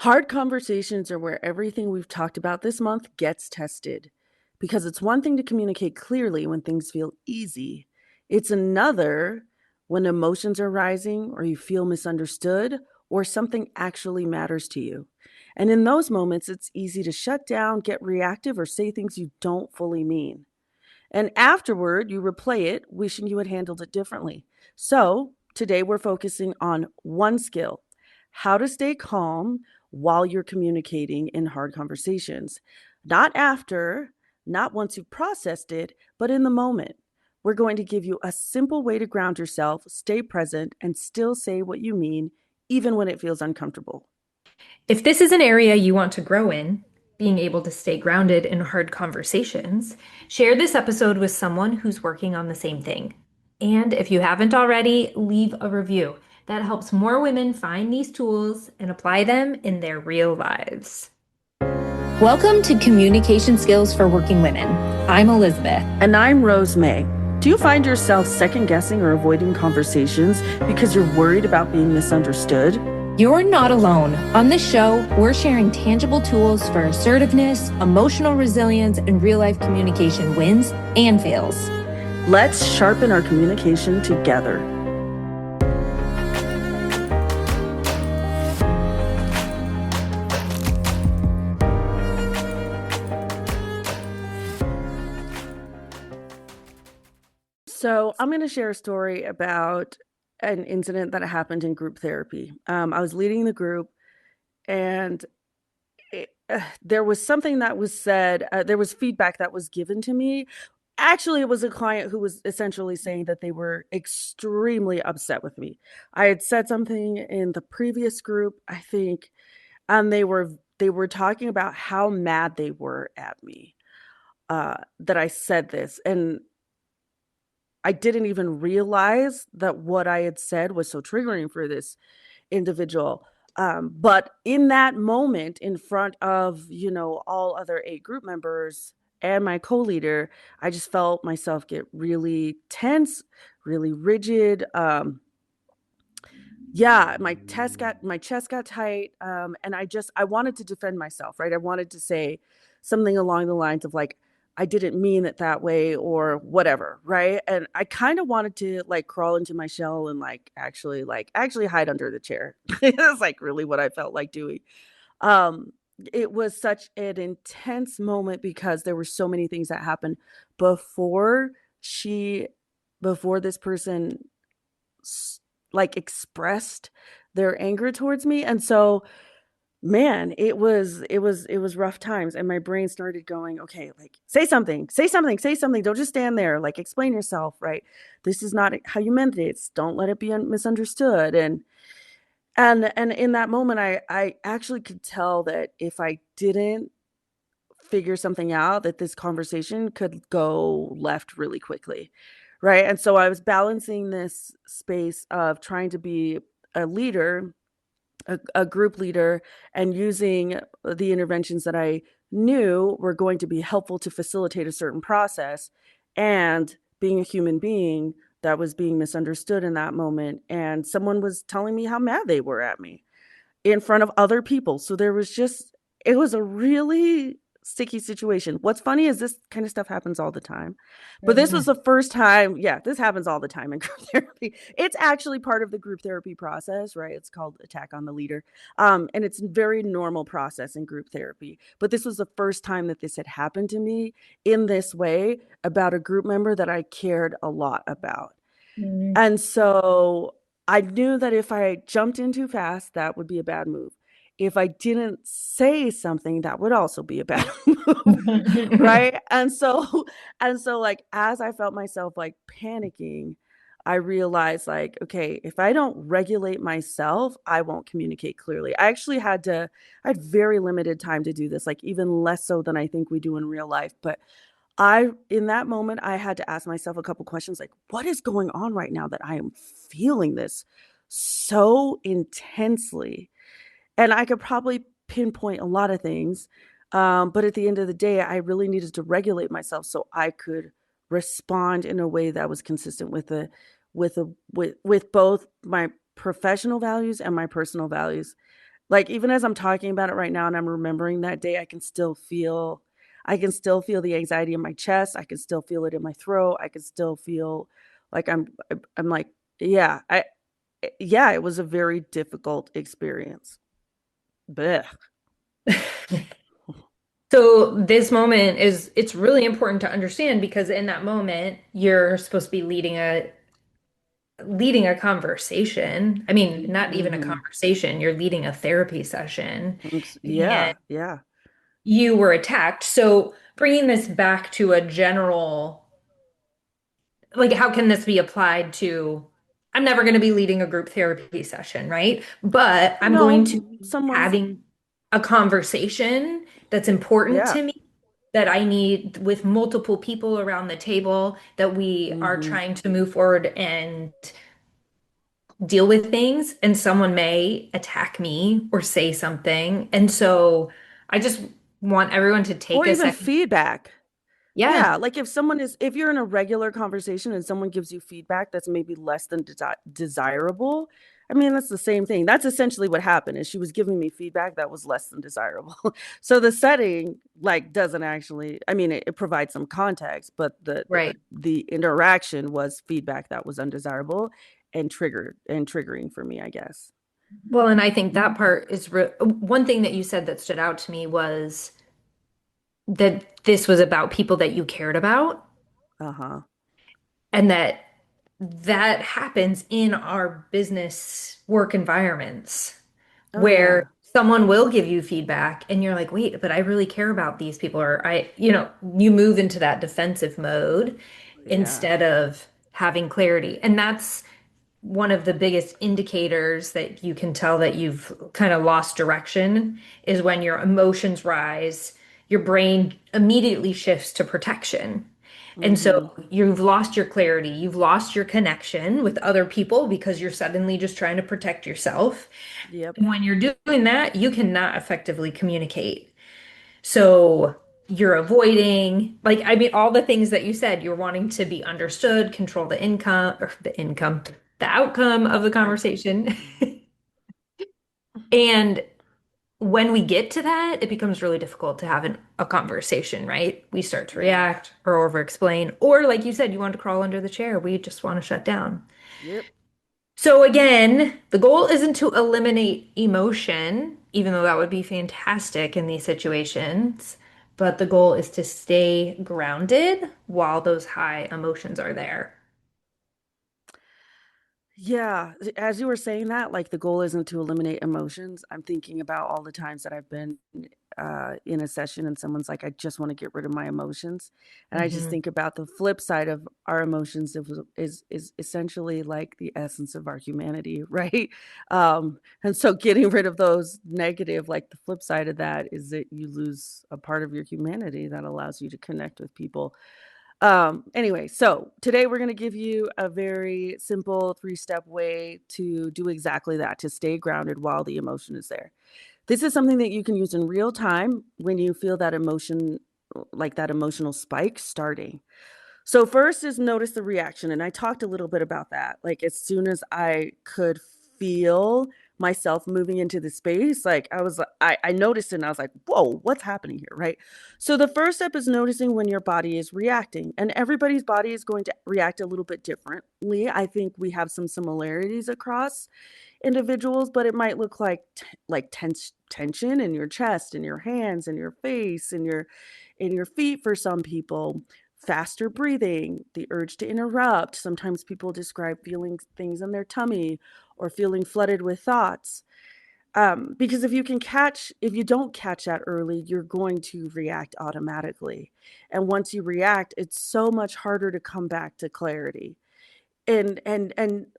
Hard conversations are where everything we've talked about this month gets tested. Because it's one thing to communicate clearly when things feel easy, it's another when emotions are rising or you feel misunderstood or something actually matters to you. And in those moments, it's easy to shut down, get reactive, or say things you don't fully mean. And afterward, you replay it, wishing you had handled it differently. So, today we're focusing on one skill: how to stay calm while you're communicating in hard conversations. Not after, not once you've processed it, but in the moment. We're going to give you a simple way to ground yourself, stay present, and still say what you mean, even when it feels uncomfortable. If this is an area you want to grow in, being able to stay grounded in hard conversations, share this episode with someone who's working on the same thing. And if you haven't already, leave a review. That helps more women find these tools and apply them in their real lives. Welcome to Communication Skills for Working Women. I'm Elizabeth. And I'm Rose May. Do you find yourself second guessing or avoiding conversations because you're worried about being misunderstood? You're not alone. On this show, we're sharing tangible tools for assertiveness, emotional resilience, and real-life communication wins and fails. Let's sharpen our communication together. So I'm going to share a story about an incident that happened in group therapy. I was leading the group, and there was something that was said. There was feedback that was given to me. Actually, it was a client who was essentially saying that they were extremely upset with me. I had said something in the previous group, I think, and they were talking about how mad they were at me, that I said this, and I didn't even realize that what I had said was so triggering for this individual. But in that moment, in front of, all other 8 group members and my co-leader, I just felt myself get really tense, really rigid. Yeah, my chest got tight. And I wanted to defend myself, right? I wanted to say something along the lines of like, I didn't mean it that way or whatever, right? And I kind of wanted to like crawl into my shell and like actually hide under the chair. That's like really what I felt like doing. Um, it was such an intense moment because there were so many things that happened before she before this person like expressed their anger towards me. And so, man, it was rough times, and my brain started going, okay, like say something, say something, say something, don't just stand there, like explain yourself, right? This is not how you meant it. Don't let it be misunderstood. And in that moment, I actually could tell that if I didn't figure something out, that this conversation could go left really quickly, right? And so I was balancing this space of trying to be a leader, a group leader, and using the interventions that I knew were going to be helpful to facilitate a certain process, and being a human being that was being misunderstood in that moment. And someone was telling me how mad they were at me in front of other people. So it was a really sticky situation. What's funny is this kind of stuff happens all the time. But this was Mhm. the first time, yeah, this happens all the time in group therapy. It's actually part of the group therapy process, right? It's called attack on the leader. And it's a very normal process in group therapy. But this was the first time that this had happened to me in this way about a group member that I cared a lot about. Mhm. And so I knew that if I jumped in too fast, that would be a bad move. If I didn't say something, that would also be a bad move. Right? And so like as I felt myself like panicking, I realized like, okay, if I don't regulate myself, I won't communicate clearly. I had very limited time to do this, like even less so than I think we do in real life. But in that moment, I had to ask myself a couple questions like, what is going on right now that I am feeling this so intensely? And I could probably pinpoint a lot of things. But at the end of the day, I really needed to regulate myself so I could respond in a way that was consistent with both my professional values and my personal values. Like even as I'm talking about it right now and I'm remembering that day, I can still feel the anxiety in my chest. I can still feel it in my throat. I can still feel like I'm like, yeah, yeah, it was a very difficult experience. Blech. So this moment is it's really important to understand because in that moment you're supposed to be leading a conversation. I mean, not even a Mm-hmm. conversation, you're leading a therapy session and Yeah, yeah. you were attacked. So bringing this back to a general, like, how can this be applied to, I'm never going to be leading a group therapy session, right? But I'm going to No, be someone's, having a conversation that's important yeah. to me, that I need with multiple people around the table, that we are Mm-hmm. trying to move forward and deal with things, and someone may attack me or say something. And so I just want everyone to Or take a even second. feedback. Yeah, Yeah, like if you're in a regular conversation and someone gives you feedback that's maybe less than desirable, I mean, that's the same thing. That's essentially what happened is she was giving me feedback that was less than desirable. So the setting like doesn't actually, I mean, it provides some context, but right. the interaction was feedback that was undesirable and triggering for me, I guess. Well, and I think that part is re one thing that you said that stood out to me was that this was about people that you cared about, Uh-huh. and that happens in our business work environments Oh where yeah. someone will give you feedback and you're like, wait, but I really care about these people, or you move into that defensive mode Yeah. instead of having clarity. And that's one of the biggest indicators that you can tell that you've kind of lost direction is when your emotions rise, your brain immediately shifts to protection. And so Mm-hmm. you've lost your clarity, you've lost your connection with other people because you're suddenly just trying to protect yourself. Yep. And when you're doing that, you cannot effectively communicate. So you're avoiding, like, I mean, all the things that you said, you're wanting to be understood, control the outcome of the I conversation. mhm. And when we get to that, it becomes really difficult to have a conversation, right? We start to Yeah. react or over explain, or like you said, you want to crawl under the chair. We just want to shut down. Yep. So again, the goal isn't to eliminate emotion, even though that would be fantastic in these situations, but the goal is to stay grounded while those high emotions are there. Yeah, as you were saying that, like the goal isn't to eliminate emotions. I'm thinking about all the times that I've been in a session and someone's like, I just want to get rid of my emotions. And I just Hmm. think about the flip side of our emotions is essentially like the essence of our humanity, right? And so getting rid of those negative, like the flip side of that is that you lose a part of your humanity that allows you to connect with people. Anyway, so today we're going to give you a very simple 3-step way to do exactly that, to stay grounded while the emotion is there. This is something that you can use in real time when you feel that emotion, like that emotional spike starting. So first is notice the reaction, and I talked a little bit about that. Like as soon as I could feel myself moving into the space, like I noticed it and I was like, whoa, what's happening here? Right. So the first step is noticing when your body is reacting. And everybody's body is going to react a little bit differently. I think we have some similarities across individuals, but it might look like tension in your chest, in your hands, in your face, in your feet for some people, faster breathing, the urge to interrupt. Sometimes people describe feeling things in their tummy or feeling flooded with thoughts. Because if you don't catch that early, you're going to react automatically. And once you react, it's so much harder to come back to clarity. And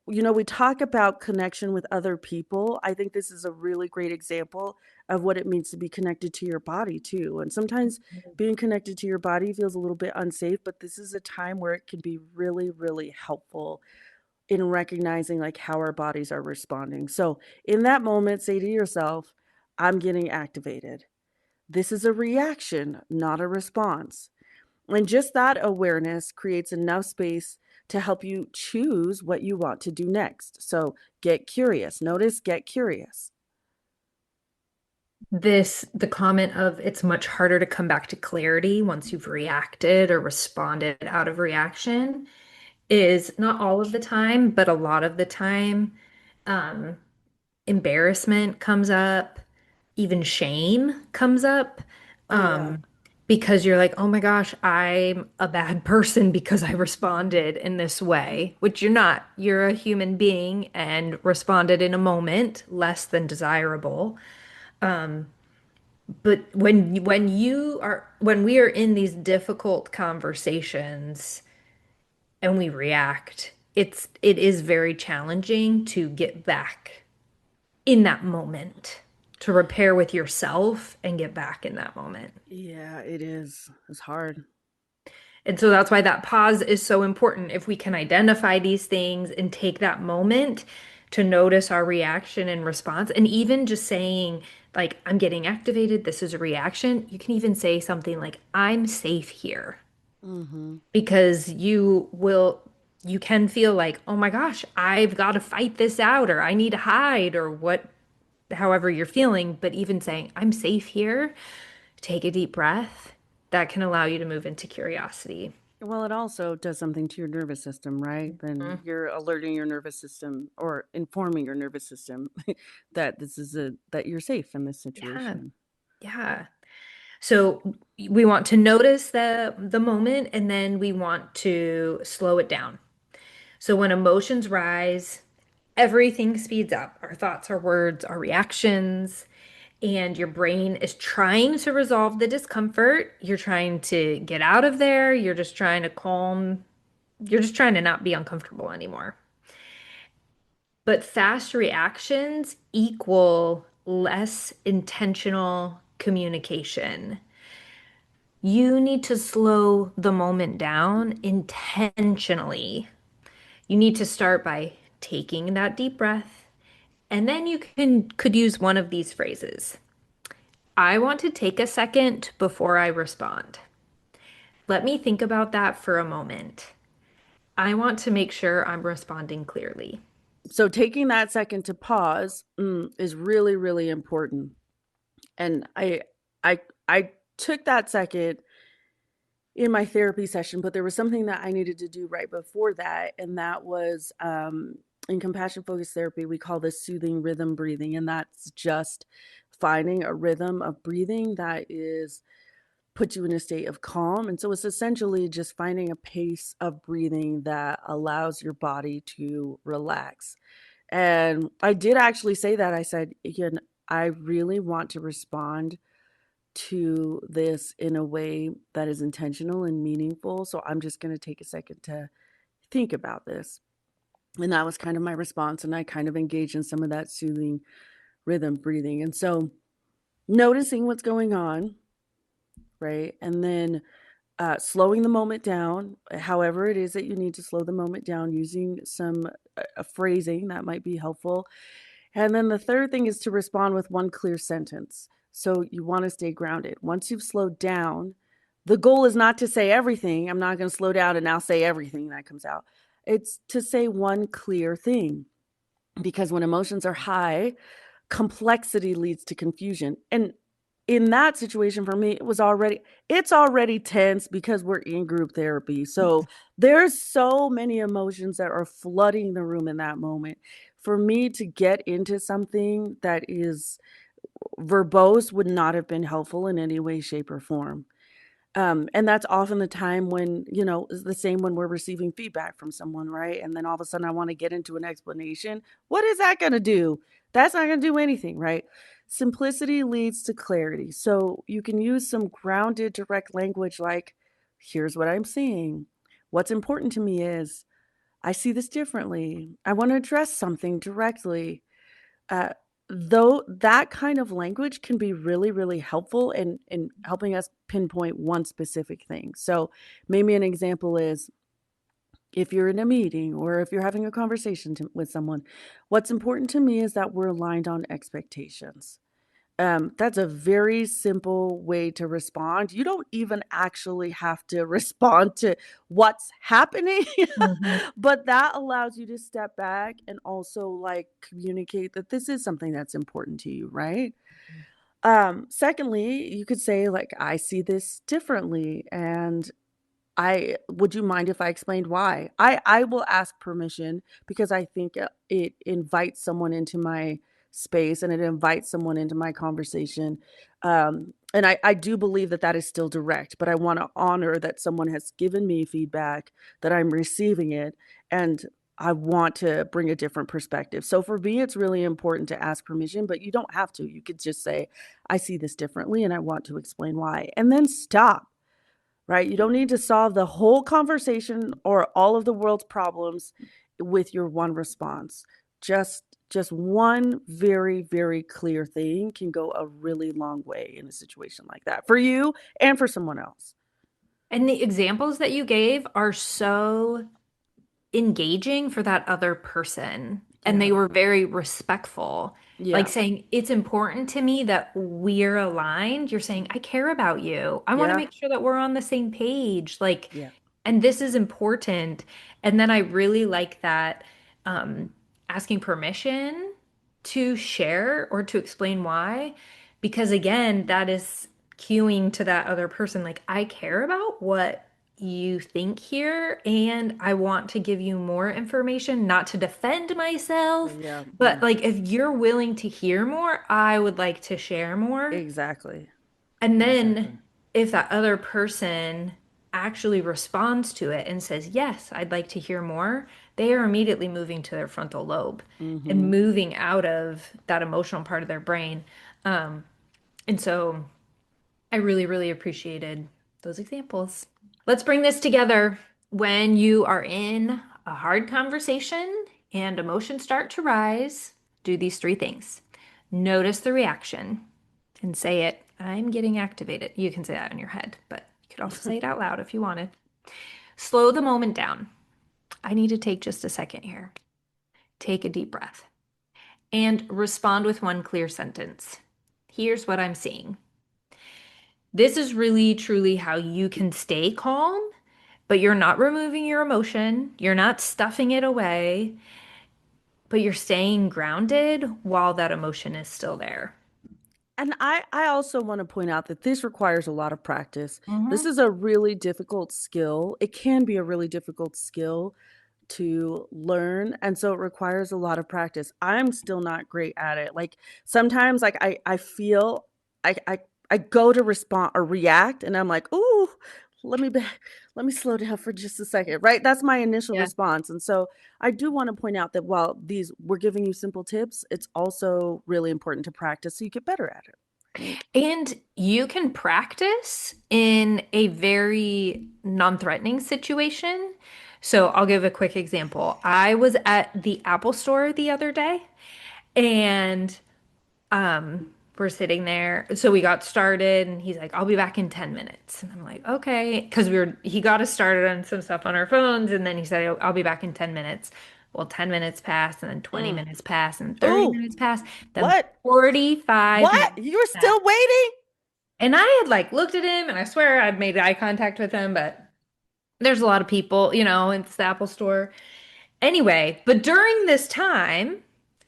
we talk about connection with other people. I think this is a really great example of what it means to be connected to your body too. And sometimes being connected to your body feels a little bit unsafe, but this is a time where it can be really, really helpful in recognizing like how our bodies are responding. So in that moment, say to yourself, I'm getting activated. This is a reaction, not a response. And just that awareness creates enough space to help you choose what you want to do next. So get curious. Notice, get curious. the comment of it's much harder to come back to clarity once you've reacted or responded out of reaction is not all of the time, but a lot of the time, um, embarrassment comes up, even shame comes up, Oh yeah. um, because you're like, oh my gosh, I'm a bad person because I responded in this way, which you're not. You're a human being and responded in a moment less than desirable. But when we are in these difficult conversations and we react, it is very challenging to get back in that moment, to repair with yourself and get back in that moment. Yeah, it is. It's hard. And so that's why that pause is so important. If we can identify these things and take that moment to notice our reaction and response, and even just saying, like, I'm getting activated, this is a reaction, you can even say something like, I'm safe here. Mm-hmm. Because you can feel like, oh my gosh, I've got to fight this out, or I need to hide, or what, however you're feeling. But even saying, I'm safe here, take a deep breath, that can allow you to move into curiosity. Well, it also does something to your nervous system, right? Then Mhm. you're alerting your nervous system or informing your nervous system that that you're safe in this Yeah. situation. Yeah. So we want to notice the moment and then we want to slow it down. So when emotions rise, everything speeds up. Our thoughts, our words, our reactions, and your brain is trying to resolve the discomfort. You're trying to get out of there. You're just trying to calm. You're just trying to not be uncomfortable anymore. But fast reactions equal less intentional communication. You need to slow the moment down intentionally. You need to start by taking that deep breath, and then you could use one of these phrases. I want to take a second before I respond. Let me think about that for a moment. I want to make sure I'm responding clearly. So taking that second to pause is really, really important. And I, I took that second in my therapy session, but there was something that I needed to do right before that, and that was in compassion focused therapy. We call this soothing rhythm breathing, and that's just finding a rhythm of breathing that is put you in a state of calm. And so it's essentially just finding a pace of breathing that allows your body to relax. And I did actually say that. I said, again, I really want to respond to this in a way that is intentional and meaningful. So I'm just going to take a second to think about this. And that was kind of my response. And I kind of engaged in some of that soothing rhythm breathing. And so noticing what's going on, right? And then slowing the moment down, however it is that you need to slow the moment down, using some phrasing that might be helpful. And then the third thing is to respond with one clear sentence. So you want to stay grounded. Once you've slowed down, the goal is not to say everything. I'm not going to slow down and now say everything that comes out. It's to say one clear thing, because when emotions are high, complexity leads to confusion. And in that situation for me, it's already tense because we're in group therapy. So there's so many emotions that are flooding the room in that moment. For me to get into something that is verbose would not have been helpful in any way, shape, or form. And that's often the time when, is the same when we're receiving feedback from someone, right? And then all of a sudden I want to get into an explanation. What is that going to do? That's not going to do anything, right? Simplicity leads to clarity. So you can use some grounded, direct language like, here's what I'm seeing. What's important to me is I see this differently. I want to address something directly. Uh, though that kind of language can be really, really helpful in helping us pinpoint one specific thing. So maybe an example is if you're in a meeting or if you're having a conversation with someone, what's important to me is that we're aligned on expectations. That's a very simple way to respond. You don't even actually have to respond to what's happening, Mhm. but that allows you to step back and also like communicate that this is something that's important to you, right? Secondly, you could say like, I see this differently, and I would you mind if I explained why? I will ask permission because I think it invites someone into my space and it invites someone into my conversation. And I do believe that that is still direct, but I want to honor that someone has given me feedback, that I'm receiving it, and I want to bring a different perspective. So for me, it's really important to ask permission, but you don't have to. You could just say, I see this differently and I want to explain why, and then stop, right? You don't need to solve the whole conversation or all of the world's problems with your one response. Just one very, very clear thing can go a really long way in a situation like that for you and for someone else. And the examples that you gave are so engaging for that other person. And Yeah. they were very respectful. Like Yeah. saying, it's important to me that we're aligned. You're saying, I care about you. I want to Yeah. make sure that we're on the same page. Like, Yeah. and this is important. And then I really like that um, asking permission to share or to explain why. Because again, that is cueing to that other person, like, I care about what you think here, and I want to give you more information, not to defend myself, Yeah. but like if you're willing to hear more, I would like to share more. Exactly. And then Exactly. if that other person actually responds to it and says, yes, I'd like to hear more, they are immediately moving to their frontal lobe and Mm-hmm. moving out of that emotional part of their brain. Um, and so I really, really appreciated those examples. Let's bring this together. When you are in a hard conversation and emotions start to rise, do these three things. Notice the reaction and say it. I'm getting activated. You can say that in your head, but you could also say it out loud if you wanted. Slow the moment down. I need to take just a second here. Take a deep breath and respond with one clear sentence. Here's what I'm seeing. This is really truly how you can stay calm, but you're not removing your emotion. You're not stuffing it away, but you're staying grounded while that emotion is still there. And I also want to point out that this requires a lot of practice. This Hmm. is a really difficult skill. It can be a really difficult skill to learn, and so it requires a lot of practice. I'm still not great at it. Like sometimes like I feel I go to respond or react and I'm like, "Ooh, let me be, let me slow down for just a second." Right? That's my initial Yeah. response. And so I do want to point out that while these we're giving you simple tips, it's also really important to practice so you get better at it. Right? And you can practice in a very non-threatening situation. So I'll give a quick example. I was at the Apple store the other day and we're sitting there. So we got started and he's like, I'll be back in 10 minutes. And I'm like, okay. Because he got us started on some stuff on our phones. And then he said, I'll be back in 10 minutes. Well, 10 minutes passed and then 20 Mm. minutes passed and 30 Ooh, minutes passed. Then what? 45 What? minutes You're passed. still waiting? And I had like looked at him and I swear I'd made eye contact with him, but there's a lot of people, it's the Apple store. Anyway, but during this time,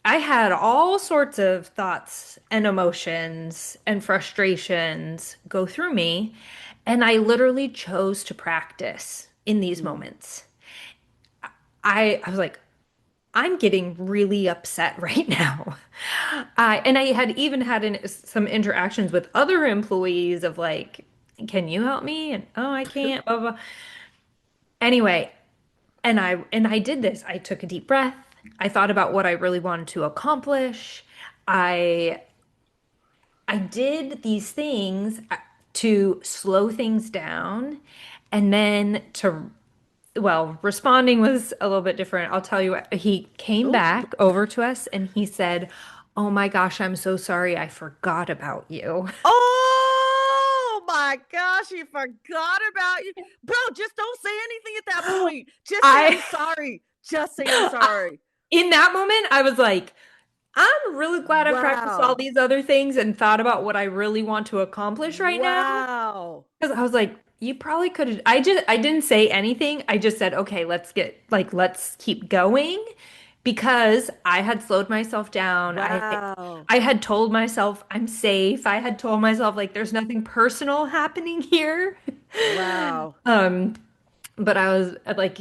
I had all sorts of thoughts and emotions and frustrations go through me, and I literally chose to practice in these Mm. moments. I was like, I'm getting really upset right now. And I had even had some interactions with other employees of like, can you help me? And oh, I can't, blah, blah. Anyway, and I did this. I took a deep breath. I thought about what I really wanted to accomplish. I I did these things to slow things down and then to well, responding was a little bit different. I'll tell you what, he came Ooh. back over to us and he said, "Oh my gosh, I'm so sorry. I forgot about you." Oh my gosh, he forgot about you. Bro, just don't say anything at that point. Just say, I I'm sorry. Just say, I'm sorry. in that moment, I was like, I'm really glad I practiced all Wow. these other things and thought about what I really want to accomplish right now. Wow. Because I was like, you probably could have. I didn't say anything. I just said, okay, let's keep going. because I had slowed myself down. Wow. I had told myself I'm safe. I had told myself like there's nothing personal happening here. Wow. Um, but I was like,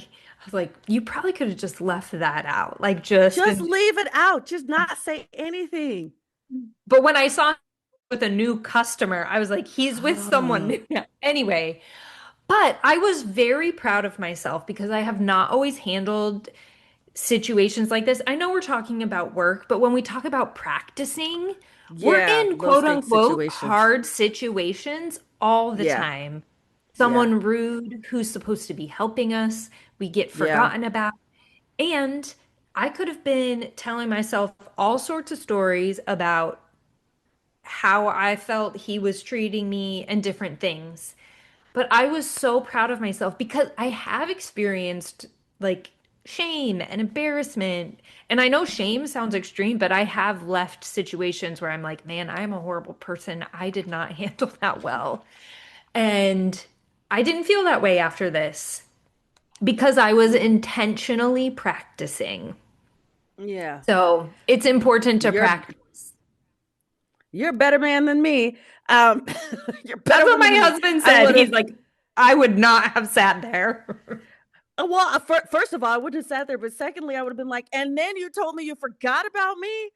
you probably could have just left that out. Like Just leave it out. Just not say anything. but when I saw him with a new customer, I was like, he's with someone Oh, new now. Anyway, but I was very proud of myself because I have not always handled situations like this. I know we're talking about work, but when we talk about practicing, we're yeah. in Low quote stakes unquote situations. hard situations all the Yeah. time. Yeah. Someone rude who's supposed to be helping us, we get Yeah. forgotten about. And I could have been telling myself all sorts of stories about how I felt he was treating me and different things. But I was so proud of myself because I have experienced like shame and embarrassment. And I know shame sounds extreme, but I have left situations where I'm like, man, I'm a horrible person. I did not handle that well. And I didn't feel that way after this because I was Mm. intentionally practicing. Yeah. So it's important to You're practice. you're a better man than me. Um, you're a That's better what one my than me. husband I said. would He's have. like, I would not have sat there. First of all, I wouldn't have sat there. But secondly, I would have been like, and then you told me you forgot about me.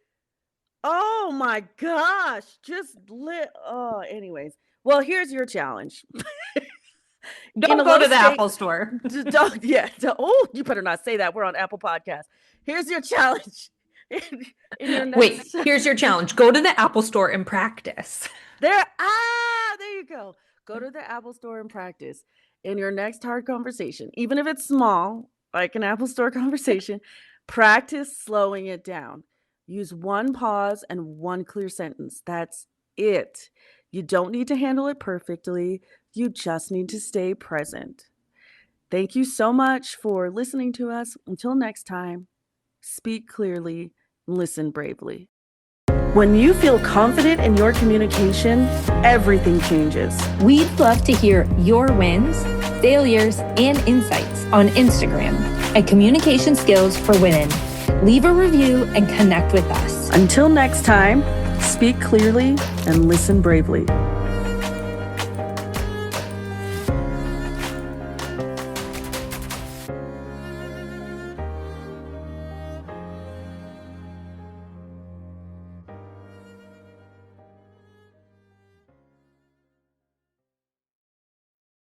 Oh my gosh. Oh, anyways. Well, here's your challenge. In a Don't go low to the stake, Apple store. don't, yeah. Oh, you better not say that. We're on Apple Podcast. Here's your challenge. In, in your Wait, next here's your challenge. Go to the Apple store and practice. there you go. Go to the Apple store and practice in your next hard conversation, even if it's small, like an Apple store conversation. Practice slowing it down. Use one pause and one clear sentence. That's it. You don't need to handle it perfectly. You just need to stay present. Thank you so much for listening to us. Until next time, speak clearly, listen bravely. When you feel confident in your communication, everything changes. We'd love to hear your wins, failures, and insights on Instagram at Communication Skills for Women. Leave a review and connect with us. Until next time, speak clearly and listen bravely.